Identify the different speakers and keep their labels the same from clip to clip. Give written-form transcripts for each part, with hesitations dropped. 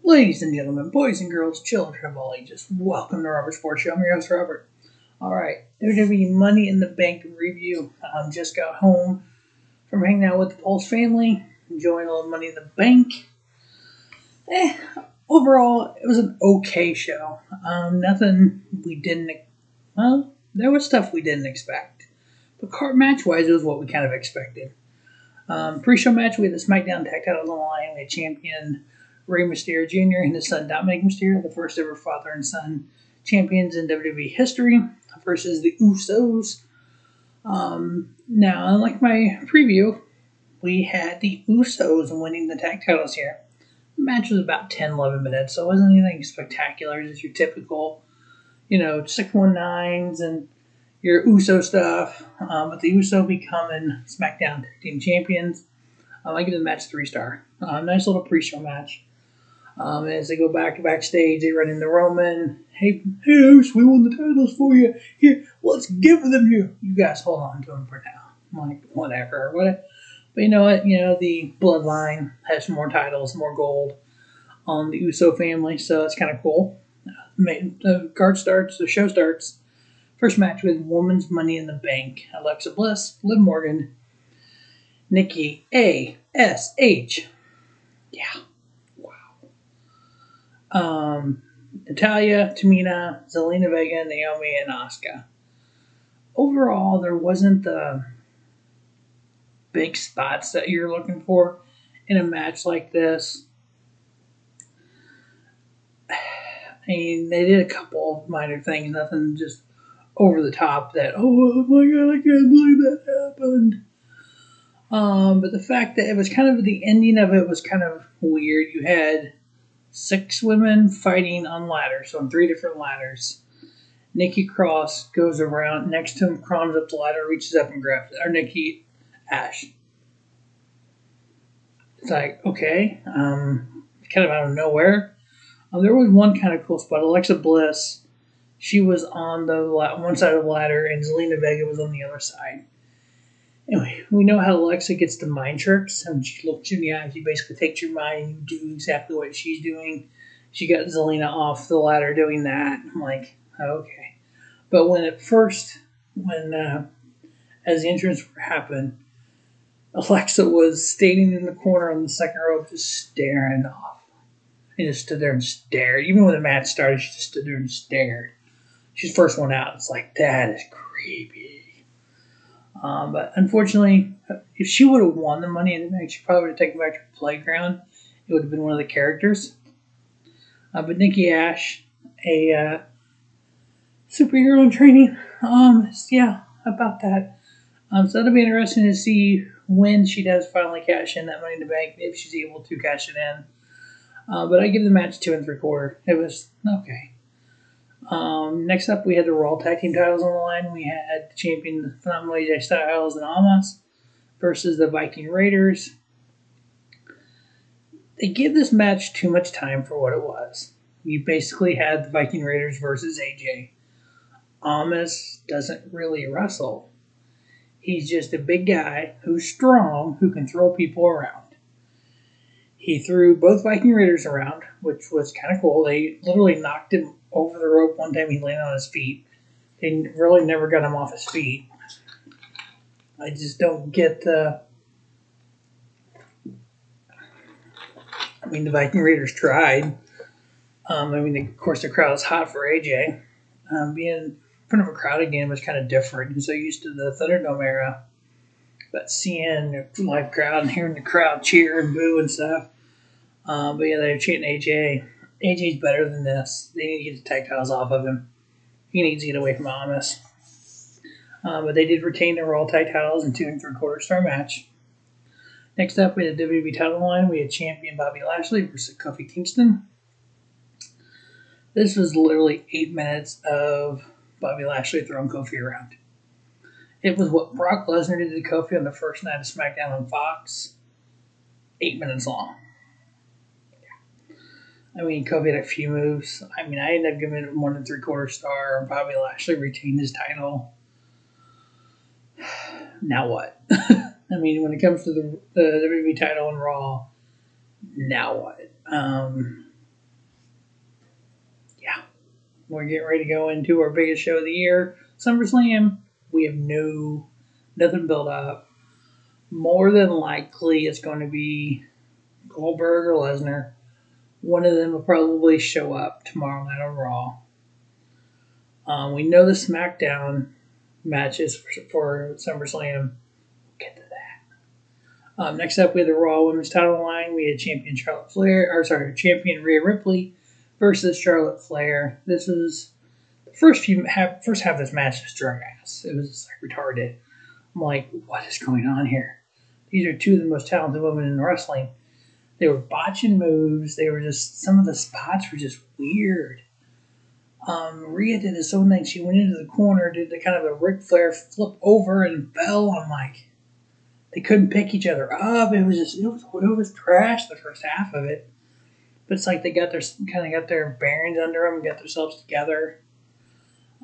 Speaker 1: Ladies and gentlemen, boys and girls, children of all ages, welcome to Robert Sports Show. I'm your host, Robert. Alright, WWE Money in the Bank review. Just got home from hanging out with the Pulse family, enjoying a little Money in the Bank. Overall, it was an okay show. Nothing we didn't, well, there was stuff we didn't expect. But match-wise, it was what we kind of expected. Pre-show match, we had the Smackdown tag titles on the line. We had champion Rey Mysterio Jr. and his son Dominik Mysterio, the first ever father and son champions in WWE history, versus the Usos. Now, unlike my preview, we had the Usos winning the tag titles here. The match was about 10-11 minutes, so it wasn't anything spectacular. It's your typical, 619s and your Uso stuff. But the Uso becoming SmackDown Tag Team Champions. I give the match 3-star. Nice little pre-show match. As they go backstage, they run into Roman. Hey, House, we won the titles for you. Here, let's give them you. You guys hold on to them for now. I'm like, whatever. But you know what? The Bloodline has more titles, more gold on the Uso family, so it's kind of cool. The show starts. First match with Women's Money in the Bank. Alexa Bliss, Liv Morgan, Nikki, A.S.H. Yeah. Natalya, Tamina, Zelina, Vega, Naomi, and Asuka. Overall, there wasn't the big spots that you're looking for in a match like this. I mean, they did a couple of minor things, nothing just over the top that, oh my god, I can't believe that happened. But the fact that it was kind of, the ending of it was kind of weird. You had 6 women fighting on ladders, so on 3 different ladders. Nikki Cross goes around next to him, climbs up the ladder, reaches up and grabs it. Or Nikki A.S.H. It's like, okay, kind of out of nowhere. There was one kind of cool spot. Alexa Bliss, she was on the one side of the ladder, and Zelina Vega was on the other side. Anyway, we know how Alexa gets the mind tricks, and she looks you in the eye. She basically takes your mind and you do exactly what she's doing. She got Zelina off the ladder doing that. I'm like, okay. But as the entrance happened, Alexa was standing in the corner on the second row, just staring off. And just stood there and stared. Even when the match started, she just stood there and stared. She's the first one out. It's like, that is creepy. But unfortunately, if she would have won the Money in the Bank, she probably would have taken back to her playground. It would have been one of the characters. But Nikki A.S.H., a superhero in training, yeah, about that. So it'll be interesting to see when she does finally cash in that Money in the Bank, if she's able to cash it in. But I give the match 2 3/4. It was okay. Next up, we had the Raw Tag Team titles on the line. We had the champion Phenomenal AJ Styles and Omos versus the Viking Raiders. They give this match too much time for what it was. You basically had the Viking Raiders versus AJ. Omos doesn't really wrestle. He's just a big guy who's strong, who can throw people around. He threw both Viking Raiders around, which was kind of cool. They literally knocked him over the rope one time. He landed on his feet. They really never got him off his feet. I just don't get the... the Viking Raiders tried. Of course, the crowd was hot for AJ. Being in front of a crowd again was kind of different. I'm so used to the Thunderdome era. But seeing the live crowd and hearing the crowd cheer and boo and stuff. But yeah, they're cheating AJ. AJ's better than this. They need to get the tag titles off of him. He needs to get away from Omos. But they did retain the Raw tag titles in 2 3/4-star match. Next up, we had the WWE title line. We had champion Bobby Lashley versus Kofi Kingston. This was literally 8 minutes of Bobby Lashley throwing Kofi around. It was what Brock Lesnar did to Kofi on the first night of SmackDown on Fox. 8 minutes long. Kofi had a few moves. I ended up giving it more than 3/4-star. Bobby Lashley retained his title. Now what? When it comes to the WWE title and Raw, now what? We're getting ready to go into our biggest show of the year, SummerSlam. We have nothing built up. More than likely, it's going to be Goldberg or Lesnar. One of them will probably show up tomorrow night on Raw. We know the Smackdown matches for SummerSlam. We'll get to that. Next up, we had the Raw Women's title line. We had champion champion Rhea Ripley versus Charlotte Flair. This was the first half of this match was drug ass. It was just like retarded. I'm like, what is going on here? These are two of the most talented women in wrestling. They were botching moves. They were just, some of the spots were just weird. Rhea did this own thing. She went into the corner, did the kind of a Ric Flair flip over and fell. I'm like, they couldn't pick each other up. It was trash the first half of it. But it's like they got their bearings under them, got themselves together.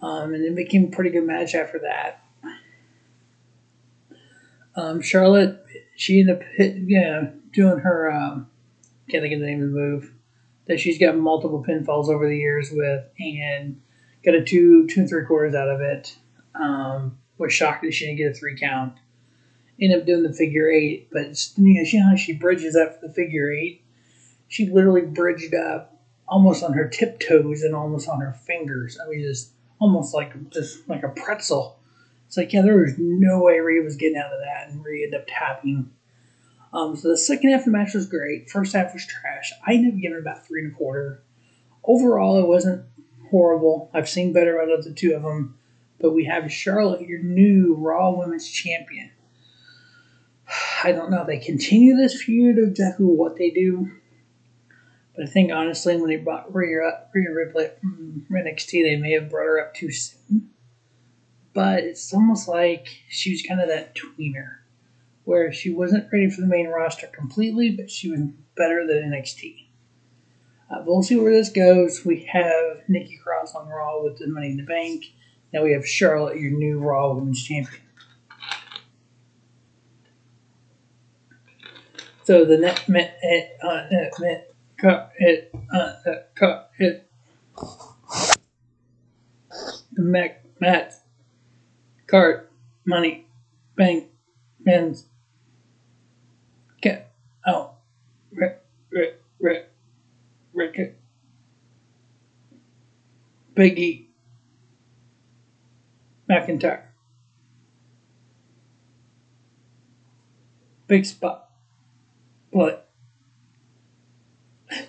Speaker 1: And it became a pretty good match after that. Charlotte, she ended up doing her, can't think of the name of the move, that she's got multiple pinfalls over the years with, and got a 2 3/4 out of it. Was shocked that she didn't get a 3 count. Ended up doing the figure 8, but you know how she bridges up for the figure 8? She literally bridged up almost on her tiptoes and almost on her fingers. I mean, just like a pretzel. It's like, yeah, there was no way Rhea was getting out of that, and Rhea ended up tapping. So the second half of the match was great. First half was trash. I ended up giving it about 3 1/4. Overall, it wasn't horrible. I've seen better out of the two of them. But we have Charlotte, your new Raw Women's Champion. I don't know if they continue this feud or exactly what they do. But I think, honestly, when they brought Rhea Ripley from NXT, they may have brought her up too soon. But it's almost like she was kind of that tweener, where she wasn't ready for the main roster completely, but she was better than NXT. But we'll see where this goes. We have Nikki Cross on Raw with the Money in the Bank. Now we have Charlotte, your new Raw Women's Champion. So the Matt Card Money Bank men's get out Rick Biggie McIntyre big spot but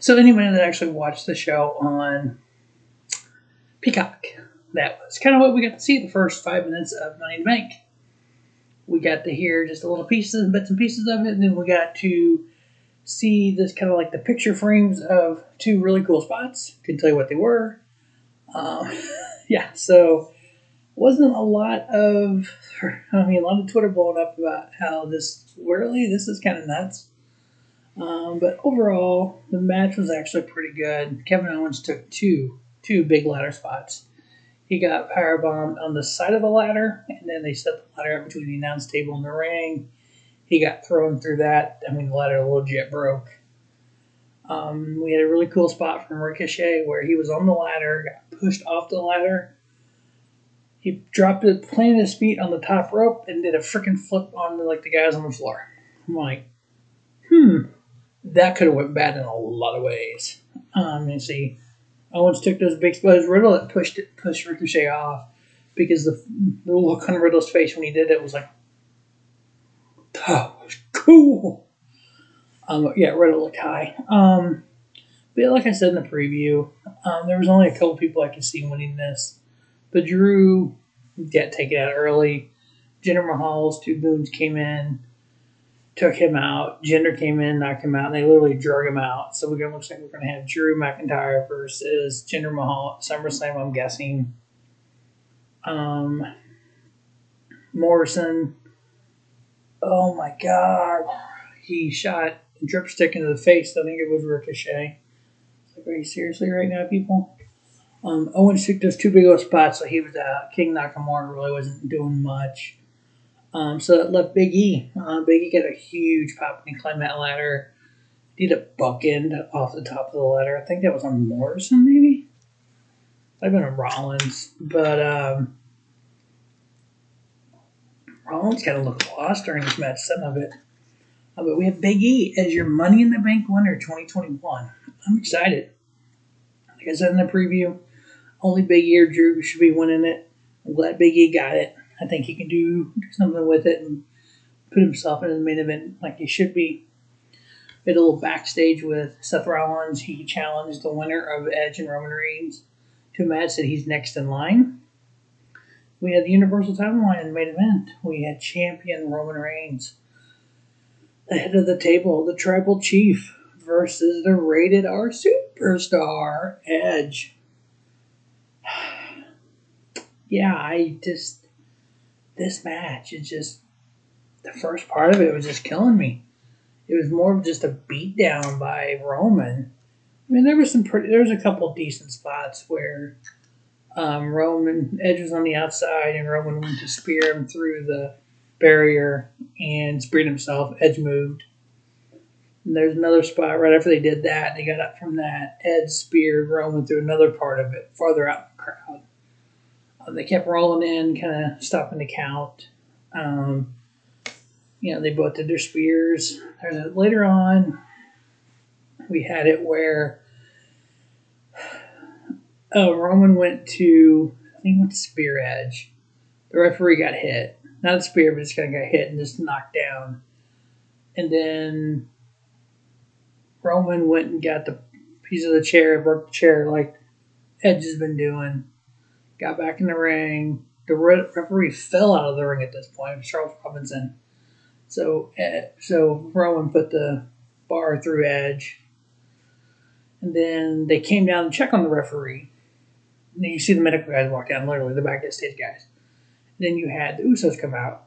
Speaker 1: so anyone that actually watched the show on Peacock, that was kind of what we got to see the first 5 minutes of Money in the Bank. We got to hear just a little bits and pieces of it, and then we got to see this kind of like the picture frames of 2 really cool spots. Couldn't tell you what they were. So wasn't a lot of Twitter blowing up about how this is kind of nuts. But overall, the match was actually pretty good. Kevin Owens took two big ladder spots. He got powerbombed on the side of the ladder, and then they set the ladder up between the announce table and the ring. He got thrown through that. I mean, the ladder legit broke. We had a really cool spot from Ricochet where he was on the ladder, got pushed off the ladder. He dropped it, planted his feet on the top rope, and did a freaking flip on the guys on the floor. I'm like, that could have went bad in a lot of ways. You see, Owens took those big spots. Riddle that pushed Ricochet off because the look on Riddle's face when he did it was like, oh, cool. Riddle looked high. But like I said in the preview, there was only a couple people I could see winning this. But Drew got taken out early. Jinder Mahal's 2 goons came in, took him out. Jinder came in, knocked him out, and they literally drug him out. So looks like we're going to have Drew McIntyre versus Jinder Mahal at SummerSlam, I'm guessing. Morrison. Oh my God. He shot a dripstick into the face. I think it was Ricochet. It's like, are you seriously right now, people? Owens took those 2 big old spots, so he was out. King Nakamura really wasn't doing much. So that left Big E. Big E got a huge pop when he climbed that ladder. Did a buck end off the top of the ladder. I think that was on Morrison, maybe? I've been on Rollins, but Rollins kind of looked lost during this match, some of it. But we have Big E as your Money in the Bank winner 2021. I'm excited. Like I said in the preview, only Big E or Drew should be winning it. I'm glad Big E got it. I think he can do something with it and put himself in the main event like he should be. We had a little backstage with Seth Rollins. He challenged the winner of Edge and Roman Reigns to a match that he's next in line. We had the Universal title line in the main event. We had champion Roman Reigns. The head of the table, the Tribal Chief, versus the Rated R Superstar, Edge. Yeah, this match is just, the first part of it was just killing me. It was more of just a beatdown by Roman. I mean, there was a couple decent spots where Edge was on the outside and Roman went to spear him through the barrier and speared himself. Edge moved. And there's another spot right after they did that. They got up from that. Edge speared Roman through another part of it, farther out in the crowd. They kept rolling in, kind of stopping the count. They both did their spears. Later on, we had it where Roman went to spear Edge. The referee got hit. Not a spear, but just kind of got hit and just knocked down. And then Roman went and got the piece of the chair, broke the chair like Edge has been doing. Got back in the ring. The referee fell out of the ring at this point, Charles Robinson. So Roman put the bar through Edge. And then they came down to check on the referee. And you see the medical guys walk down, literally, the backstage guys. And then you had the Usos come out.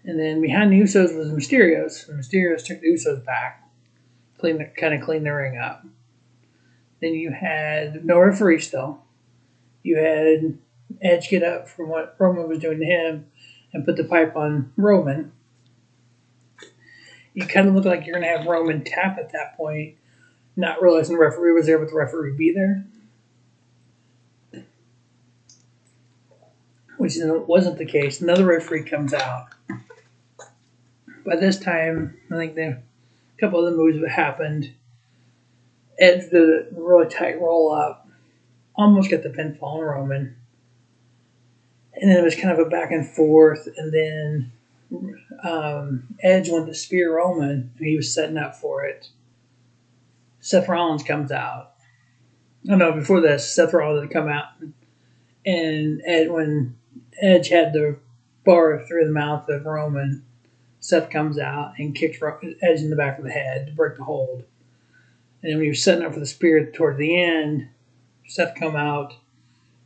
Speaker 1: And then behind the Usos was the Mysterios. The Mysterios took the Usos back, cleaned the ring up. Then you had no referee still. You had Edge get up from what Roman was doing to him and put the pipe on Roman. You kind of look like you're going to have Roman tap at that point, not realizing the referee was there, but the referee be there. Which wasn't the case. Another referee comes out. By this time, I think a couple of the moves that happened. Edge did a really tight roll up. Almost got the pinfall on Roman. And then it was kind of a back and forth. And then Edge went to spear Roman. And he was setting up for it. Seth Rollins comes out. Oh no, before this, Seth Rollins had come out. And when Edge had the bar through the mouth of Roman, Seth comes out and kicks Edge in the back of the head to break the hold. And then when he was setting up for the spear toward the end, Seth come out,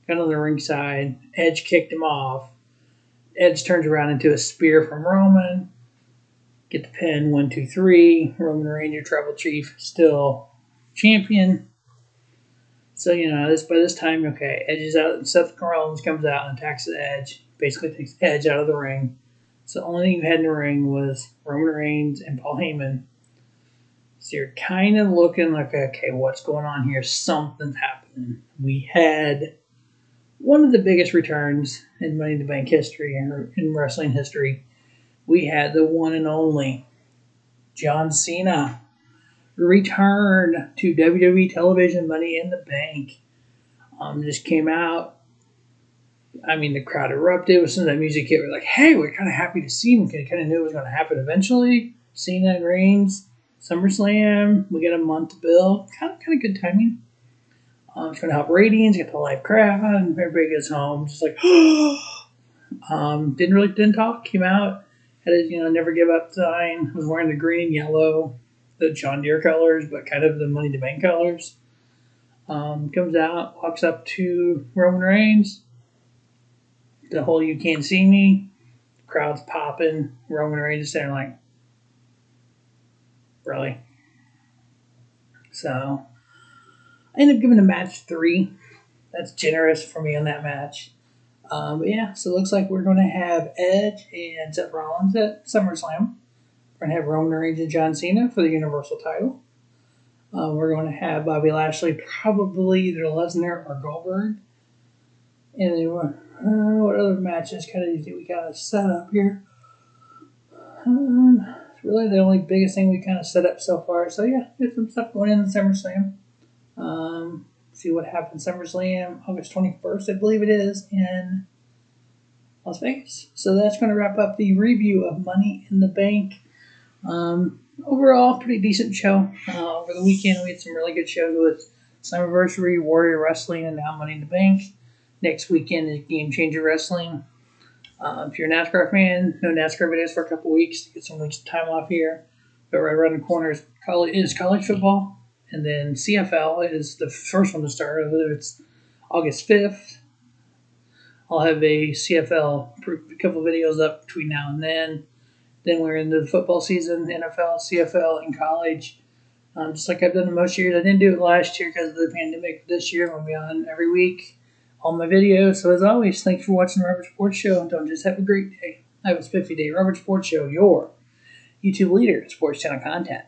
Speaker 1: got on the ringside. Edge kicked him off. Edge turns around into a spear from Roman. Get the pin, 1, 2, 3. Roman Reigns, your Tribal Chief, still champion. So, by this time, okay, Edge is out, and Seth Rollins comes out and attacks the Edge. Basically takes Edge out of the ring. So the only thing you had in the ring was Roman Reigns and Paul Heyman. So you're kind of looking like, okay, what's going on here? Something's happening. We had one of the biggest returns in Money in the Bank history, or in wrestling history. We had the one and only John Cena return to WWE television Money in the Bank. Just came out. I mean, the crowd erupted with some of that music hit. We're like, hey, we're kind of happy to see him. Kind of knew it was going to happen eventually. Cena and Reigns, SummerSlam. We got a month to build. Kind of good timing. It's going to help ratings, get the live crowd, and everybody gets home. Just like, didn't talk. Came out, had his never give up sign. Was wearing the green and yellow, the John Deere colors, but kind of the Money in the Bank colors. Comes out, walks up to Roman Reigns. The whole "you can't see me," crowd's popping. Roman Reigns is standing like, really? So I ended up giving the match 3. That's generous for me on that match. But yeah, so it looks like we're going to have Edge and Seth Rollins at SummerSlam. We're going to have Roman Reigns and John Cena for the Universal title. We're going to have Bobby Lashley, probably either Lesnar or Goldberg. And then what other matches kind of we kind of set up here? It's really the only biggest thing we kind of set up so far. So yeah, there's some stuff going in SummerSlam. See what happens SummerSlam, August 21st, I believe it is, in Las Vegas. So that's going to wrap up the review of Money in the Bank. Overall, pretty decent show. Over the weekend, we had some really good shows with Slammiversary, Warrior Wrestling, and now Money in the Bank. Next weekend is Game Changer Wrestling. If you're a NASCAR fan, no NASCAR videos for a couple weeks. Get some weeks of time off here. But right around the corner is college football. And then CFL is the first one to start. It's August 5th. I'll have a CFL, a couple of videos up between now and then. Then we're into the football season, NFL, CFL, and college. Just like I've done in most years. I didn't do it last year because of the pandemic. This year I'm going to be on every week, all my videos. So as always, thanks for watching the Robert Sports Show. And don't just have a great day. Have a 50-day Robert Sports Show, your YouTube leader in sports channel content.